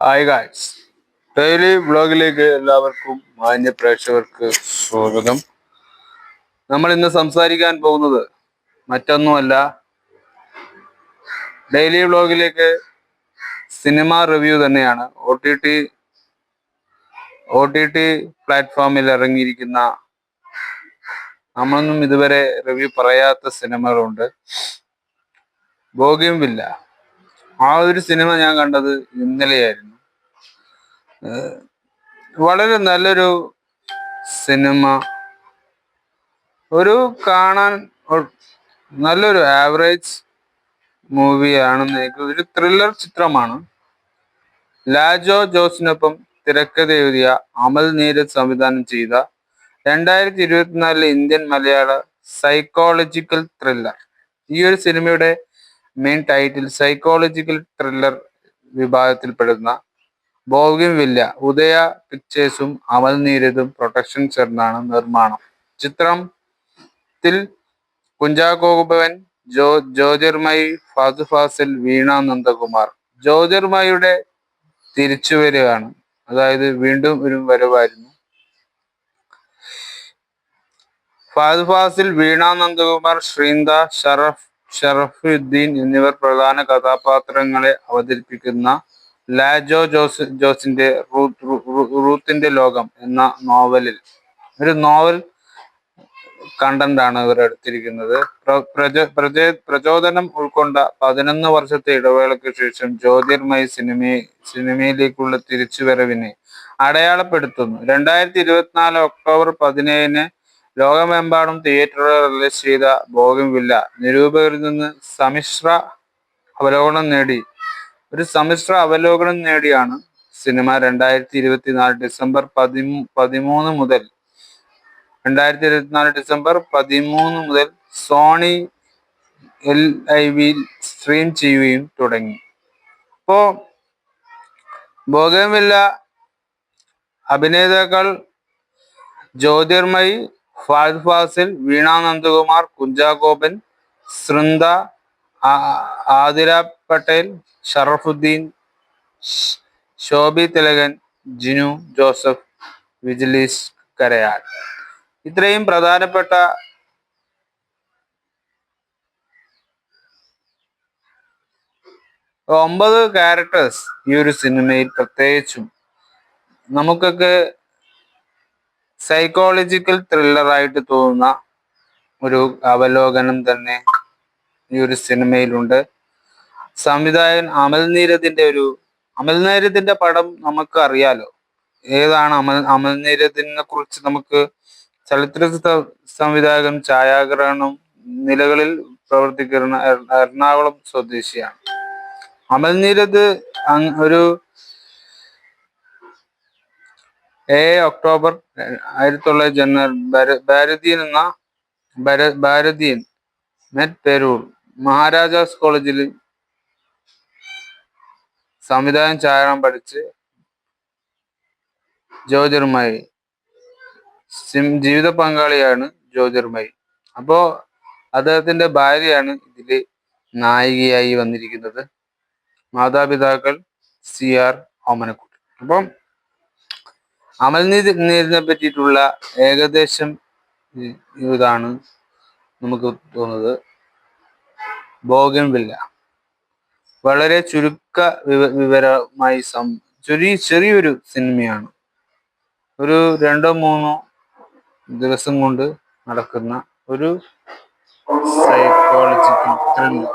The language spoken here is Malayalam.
ഹായ് ഗായ്സ്, ഡെയിലി വ്ളോഗിലേക്ക് എല്ലാവർക്കും മാന്യ പ്രേക്ഷകർക്ക് സ്വാഗതം. നമ്മൾ ഇന്ന് സംസാരിക്കാൻ പോകുന്നത് മറ്റൊന്നുമല്ല, ഡെയിലി വ്ളോഗിലേക്ക് സിനിമ റിവ്യൂ തന്നെയാണ്. ഒ ടി ടി പ്ലാറ്റ്ഫോമിൽ ഇറങ്ങിയിരിക്കുന്ന നമ്മളൊന്നും ഇതുവരെ റിവ്യൂ പറയാത്ത സിനിമകളുണ്ട്. ബോഗിൻവില്ല, ആ ഒരു സിനിമ ഞാൻ കണ്ടത് ഇന്നലെയായിരുന്നു. വളരെ നല്ലൊരു സിനിമ, ഒരു കാണാൻ നല്ലൊരു ആവറേജ് മൂവിയാണെന്ന് ഒരു ത്രില്ലർ ചിത്രമാണ്. ലാജോ ജോസിനൊപ്പം തിരക്കഥ എഴുതിയ, അമൽ നീരദ് സംവിധാനം ചെയ്ത 2024 ഇന്ത്യൻ മലയാള സൈക്കോളജിക്കൽ ത്രില്ലർ. ഈ ഒരു സിനിമയുടെ മെയിൻ ടൈറ്റിൽ സൈക്കോളജിക്കൽ ത്രില്ലർ വിഭാഗത്തിൽപ്പെടുന്ന ബോഗിൻവില്ല. ഉദയ പിക്ചേഴ്സും അമൽ നീരദും പ്രൊഡക്ഷൻ ചേർന്നാണ് നിർമ്മാണം. ചിത്രത്തിൽ കുഞ്ചാക്കോ ബോബൻ, ജ്യോതിർമയി, ഫഹദ് ഫാസിൽ, വീണ നന്ദകുമാർ. ജ്യോതിർമയിയുടെ തിരിച്ചുവരവാണ്, അതായത് വീണ്ടും ഒരു വരവായിരുന്നു. ഫഹദ് ഫാസിൽ, വീണ നന്ദകുമാർ, ശ്രീന്ദ, ഷറഫുദ്ദീൻ എന്നിവർ പ്രധാന കഥാപാത്രങ്ങളെ അവതരിപ്പിക്കുന്ന ലാജോ ജോസിന്റെ റൂത്തിന്റെ ലോകം എന്ന ഒരു നോവൽ കണ്ടന്റാണ് ഇവർ എടുത്തിരിക്കുന്നത്. പ്രചോദനം ഉൾക്കൊണ്ട 11 വർഷത്തെ ഇടവേളയ്ക്ക് ശേഷം ജ്യോതിർമയി സിനിമയിലേക്കുള്ള തിരിച്ചുവരവിനെ അടയാളപ്പെടുത്തുന്നു. 2024 ഒക്ടോബർ 17 ലോകമെമ്പാടും തിയേറ്ററുകളിൽ റിലീസ് ചെയ്ത ബോഗിൻവില്ല നിരൂപകരിൽ നിന്ന് സമ്മിശ്ര അവലോകനം നേടിയാണ് സിനിമ 2024 ഡിസംബർ 13 മുതൽ സോണി LIVയിൽ സ്ട്രീം ചെയ്യുകയും തുടങ്ങി. ഇപ്പോ ബോഗിൻവില്ല അഭിനേതാക്കൾ ജ്യോതിർമയി, ഫഹദ് ഫാസിൽ, വീണ നന്ദകുമാർ, കുഞ്ചാക്കോ ബോബൻ, ശ്രിന്ദ, ആതിര പട്ടേൽ, ഷറഫുദ്ദീൻ, ശോഭി തിലകൻ, ജിനു ജോസഫ്, വിജിലീസ് കരയാൽ. ഇത്രയും പ്രധാനപ്പെട്ട 9 ക്യാരക്ടേഴ്സ് ഈ ഒരു സിനിമയിൽ. പ്രത്യേകിച്ചും നമുക്കൊക്കെ സൈക്കോളജിക്കൽ ത്രില്ലറായിട്ട് തോന്നുന്ന ഒരു അവലോകനം തന്നെ ഈ ഒരു സിനിമയിലുണ്ട്. സംവിധായകൻ അമൽ നീരദിന്റെ പടം നമുക്ക് അറിയാലോ. ഏതാണ് അമൽ നീരദിനെ കുറിച്ച്? നമുക്ക് ചലച്ചിത്ര സംവിധായകൻ, ഛായാഗ്രഹണം നിലകളിൽ പ്രവർത്തിക്കുന്ന എറണാകുളം സ്വദേശിയാണ്. അമൽ നീരദ് ഒരു 7 ഒക്ടോബർ 1900 ഭാരതീയൻ മെറ്റ് പേരൂർ മഹാരാജാസ് കോളേജിൽ സംവിധാനം ഛായാഗ്രഹണം പഠിച്ച് ജ്യോതിർമയി ജീവിത പങ്കാളിയാണ് ജ്യോതിർമയി. അപ്പോ അദ്ദേഹത്തിന്റെ ഭാര്യയാണ് ഇതില് നായികയായി വന്നിരിക്കുന്നത്. മാതാപിതാക്കൾ CR ഓമനക്കുട്ടി. അപ്പം അമൽ നീരദിനെ പറ്റിയിട്ടുള്ള ഏകദേശം ഇതാണ് നമുക്ക് തോന്നുന്നത്. ബോഗിൻവില്ല വളരെ വിവരമായി ചെറിയൊരു സിനിമയാണ്. ഒരു 2-3 ദിവസം കൊണ്ട് നടക്കുന്ന ഒരു സൈക്കോളജിക്കൽ ത്രില്ലർ.